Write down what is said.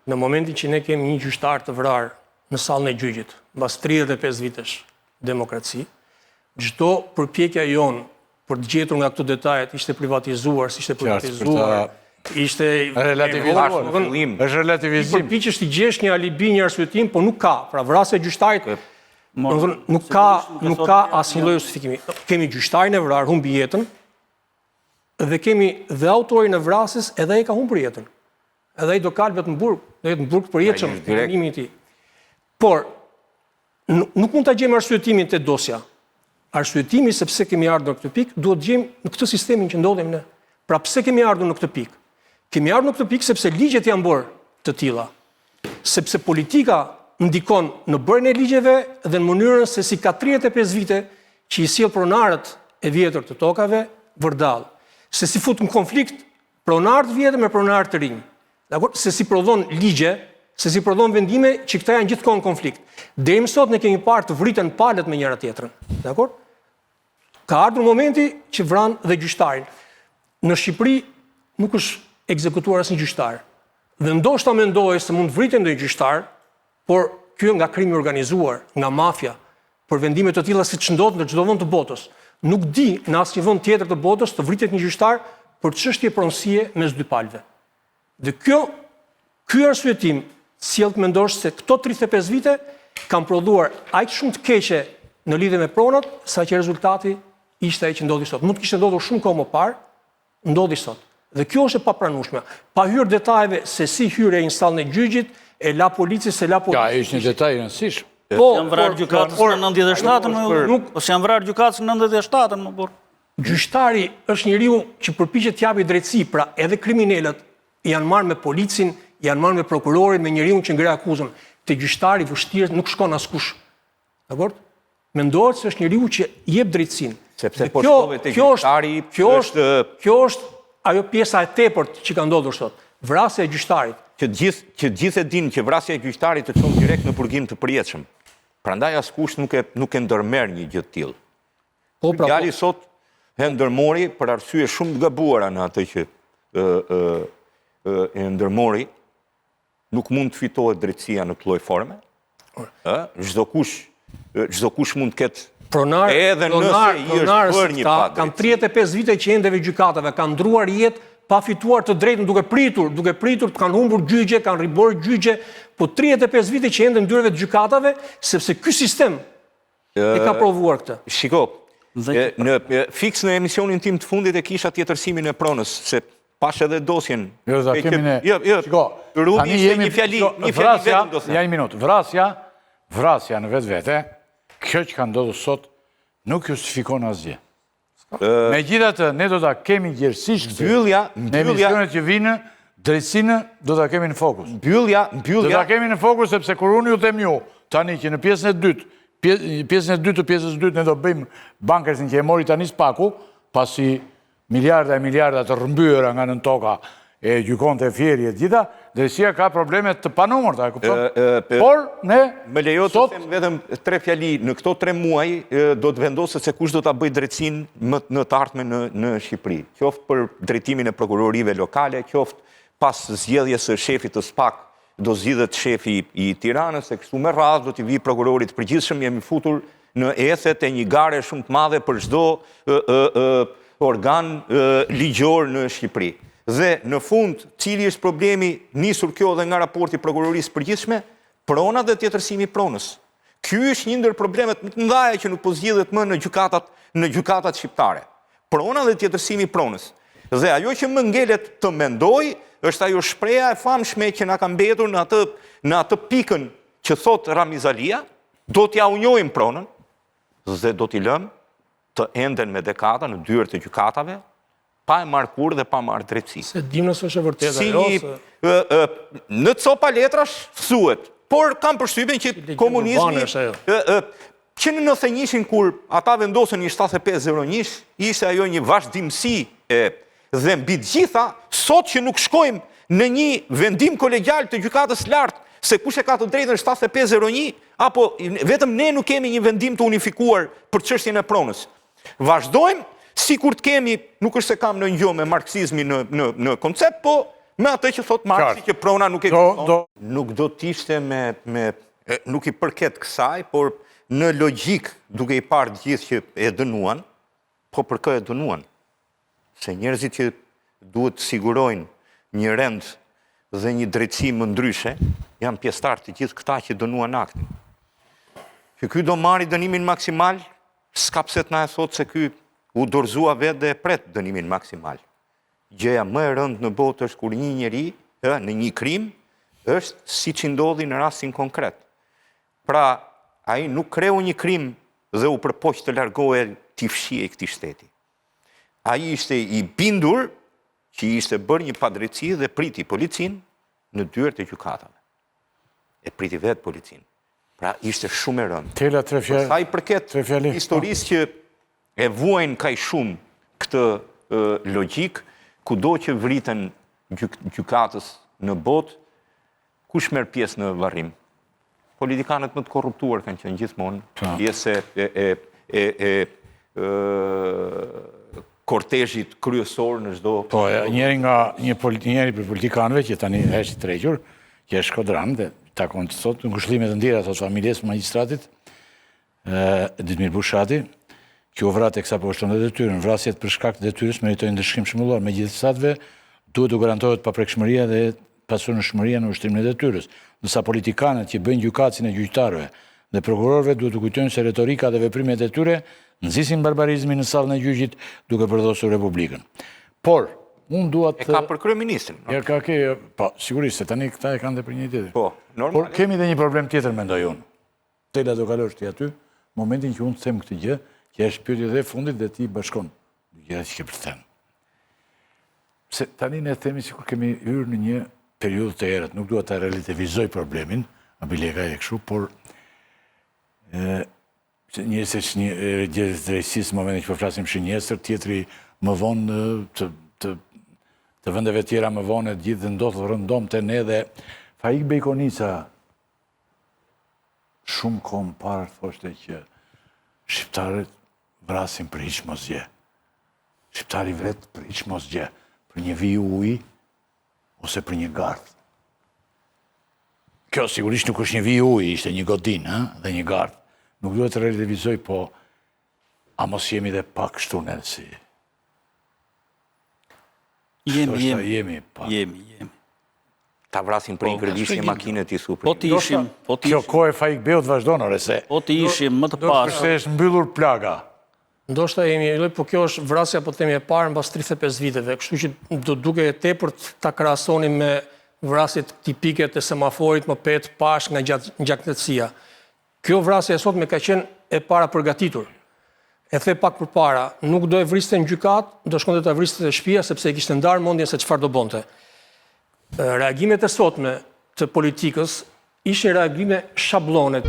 Në momentin që ne kemi një gjyqtar të vrarë në sallën e gjyqit, mbas 35 vitesh demokraci, çdo përpjekja jonë për të gjetur nga këto detajet ishte privatizuar, si ishte privatizuar, ishte relativizuar, është relativizim. Përpiqesh të gjesh një alibi, një arsyetim, po nuk ka. Pra vrasja e gjyqtarit nuk ka asnjë lloj justifikimi. Kemi gjyqtarin e vrarë, humbi jetën, dhe kemi dhe autorin e vrasjes, edhe ai ka humbur jetën. Edhe ai do kalbet në burg, do jetë në burg të përjetshëm dënimi i tij. Por nuk mund ta gjejmë arsyetimin te dosja. Arsyetimi sepse kemi ardhur në këtë pikë, duhet gjejmë në këtë sistemin që ndodhim ne. Pra pse kemi ardhur në këtë pikë? Kemi ardhur në këtë pikë sepse ligjet janë bërë të tilla. Sepse politika ndikon në bërjen e ligjeve dhe në mënyrën se si ka 35 vite që i sjell pronarët e vjetër të tokave vërdall. Se si fut në konflikt pronarët vjetër me pronarët të rinj. Se si prodhon ligje, se si prodhon vendime që këta janë gjithkohë në konflikt. Deri më sot ne kemi parë të vriten palët me njëra tjetrën. Dakor? Ka ardhur momenti që vran dhe gjyqtarin. Në Shqipëri nuk është ekzekutuar asnjë gjyqtar. Dhe ndoshta mendohej se mund të vritet ndonjë gjyqtar, por ky nga krimi organizuar, nga mafia, për vendime të tilla siç ndodh në çdo vend të botës. Nuk di në asnjë vend tjetër të botës të vritet një gjyqtar për çështje pronësie mes dy palëve. Dhe ky arsyetim sjell të mendosh se këto 35 vite kanë prodhuar aq shumë të keqe në lidhje me pronat, saqë rezultati ishte ai që ndodhi sot. Mund të kishte ndodhur shumë kohë më parë, ndodhi sot. Dhe kjo është e papranueshme. Pa hyrë detajeve se si hyrë në sallën e gjyqit, e la policisë, se la policisë. Ja, është një detaj i rëndësishëm. Janë vrarë gjykatës në 97-ën, ose janë vrarë gjykatës në 97-ën, më burr. Gjyqtari është njeriu që përpiqet të japë drejtësi, pra edhe kriminalët janë marrë me policin, janë marrë me prokurorin, me njeriu që ngre akuzën. Te gjyqtari vështirë nuk shkon askush. Dakor? Mendohet se është njeriu që jep drejtësinë. Sepse po shkove te gjyqtari, kjo është ajo pjesa e tepërt që ka ndodhur sot. Vrasja e gjyqtarit. Që gjithë e dinë që vrasja e gjyqtarit të çon direkt në burgim të përjetshëm. Prandaj askush nuk e ndërmerr një gjë të tillë. Djali sot e ndërmori për arsye shumë të gabuara në atë që e ndërmori, nuk mund të fitohet drejtësia në këtë lloj forme. Çdo kush mund të ketë edhe nëse i është bërë një padrejtësi. Kanë 35 vite që endeve gjykatave, kanë ndruar jetë pa fituar të drejtën, duke pritur, kanë humbur gjyqe, kanë ribor gjyqe, po 35 vite që ende në dyreve të gjykatave, sepse ky sistem e ka provuar këtë. Shiko, fiks në emisionin tim të fundit e kisha tjetërsimin e pronës, se pash edhe dosjen. Jo, takimin e... Shiko, Rudi ishte një fjali vetëm do thënë. Ja, një minutë. Vrasja në vetë, kjo që ka ndodhur sot, nuk justifikon asgjë. Megjithatë, ne do ta kemi gjerësisht në emisionet që vinë, drejtësinë do ta kemi në fokus. Do ta kemi në fokus sepse kur unë ju them ju, tani që në pjesën e dytë të pjesës dytë ne do bëjmë bankesin që e mori tani Spaku, pasi miliarda e miliarda të rrëmbyera nga nën toka e gjykonte e Fieri e gjitha, drejtësia ka probleme të panumërta, e kupton? Por ne më lejo të them vetëm 3 fjali, në këto 3 muaj do të vendoset se kush do ta bëjë drejtësinë në të ardhmen në Shqipëri. Qoftë për drejtimin e prokurorive lokale, qoftë pas zgjedhjes së shefit të SPAK, do zgjidhet shefi i Tiranës, e kështu me radhë do t'i vi prokurorit të përgjithshëm, jemi futur në ethet e një gare shumë të madhe për çdo organ ligjor në Shqipëri. Dhe në fund, cili është problemi nisur kjo dhe nga raporti prokurorisë përgjithshme, prona dhe tjetërsimi pronës. Ky është një ndër problemet më të mëdha që nuk po zgjidhet më në gjykatat shqiptare. Prona dhe tjetërsimi pronës. Dhe ajo që më ngelet të mendoj, është ajo shpreha e famshme që na ka mbetur në atë pikën që thot Ramizalia, do t'ja unjojmë pronën, dhe do t'i lëmë të enden me dekada në dyert të gjykatave, pa e marrë kur dhe pa marrë drejtësi. Se dim nëse është e vërtetë ajo. Në copa letrash thuhet, por kam përshtypjen që komunizmi që në 91-shin kur ata vendosën një 7501, ishte ajo një vazhdimsi dhe mbi të gjitha, sot që nuk shkojmë në një vendim kolegjal të gjykatës lartë, se kush e ka të drejtën 7501, apo vetëm ne nuk kemi një vendim të unifikuar për çështjen e pronës. Vazhdojmë, si kur të kemi, nuk është se kam në një me marksizmi në koncept, po Me atë që thot Marksi që prona nuk e nuk do t'ishte nuk i përket kësaj, por në logjik duke i parë gjithë që e dënuan, po për kë e dënuan? Se njerëzit që duhet të sigurojnë një rend dhe një drejtësi më ndryshe, janë pjesëtar të gjithë këta që dënuan aktin. Që ky do marri dënimin maksimal, s'ka pse të na e thotë se ky u dorëzua vetë dhe e pret dënimin maksimal. Gjëja më e rëndë në botë është kur një njeri në një krim është si që ndodhi në rastin konkret. Pra, ai nuk kreu një krim dhe u përpoq të largohej t'i fshihej këtij shteti. Ai ishte i bindur që ishte bërë një padrejtësi dhe priti policinë në dyert e gjykatave. E priti vetë policinë. Pra, ishte shumë e rëndë. Tela tre fjalë. Sa i përket historisë që e vuajnë kaq shumë këtë logjik, kudo që vriten gjykatës në botë, kush merr pjesë në varrim? Politikanët më të korruptuar kanë qenë gjithmonë pjesë e kortezhit kryesor në çdo. Po, njëri për politikanëve që tani është i tregur, që është Shkodran dhe takon sot në ngushëllime të ndjera të familjes së magjistratit, Ditmir Bushati, që u vrat teksa po shton detyrën. Vrasjet për shkak të detyrës meritojnë ndëshkim shëmbullor. Megjithatë, duhet të garantohet paprekshmëria dhe pasunëshmëria në ushtrimin e detyrës. Ndërsa politikanët që bëjnë gjykatësin e gjyqtarëve dhe prokurorëve duhet të kujtojnë se retorika dhe veprimet e tyre nxisin barbarizmin në sallën e gjyqit duke përdosur Republikën. Por, unë dua të... E ka për kryeministrin. Po, sigurisht, se tani këta e kanë dhe për një tjetër. Po, normal. Por kemi dhe një problem tjetër, mendoj unë. Tela do kalosh ti aty, momentin që unë të them këtë gjë, që është pyetje dhe fundit dhe ti bashkon. Gjëra që ke për të thënë. Se tani ne themi sikur kemi hyrë në një periudhë të errët, nuk dua ta relativizoj problemin, abilega e kështu, por njëse që një gjëzë drejtësisë, në momentin që po flasim shënjesër, tjetri më vonë të vendeve tjera më vonë e gjithë dhe ndodhë rëndom të ne dhe Faik Bejkonica shumë kohë më parë thoshte që shqiptarët vrasin për hiç mos gjë. Shqiptari vret për hiç mos gjë, për një vijë uji ose për një gardh. Kjo sigurisht nuk është një vijë uji, ishte një godinë dhe një gardh. Nuk duhet të relativizoj, po a mos jemi dhe pak kështu ne si. Jemi. Ta vrasin për inkredisht një makinë të super. Po të ishim... Kjo kohë e Faik Beut vazhdon, ore se... Po të ishim më të pasur. Se është mbyllur plaga. Ndoshta jemi, po kjo është vrasja po themi e parë mbas 35 viteve, kështu që do duke e tepër ta krahasonim me vrasjet tipike të semaforit më petë pash nga ngjatësia. Kjo vrasje e sotme ka qenë e para përgatitur. E the pak përpara, nuk do e vriste në gjykat, do shkonte ta vriste te shtëpia sepse e kishte ndarë mendjen se çfarë do bonte. Reagimet e sotme të politikës ishin reagime shabllone.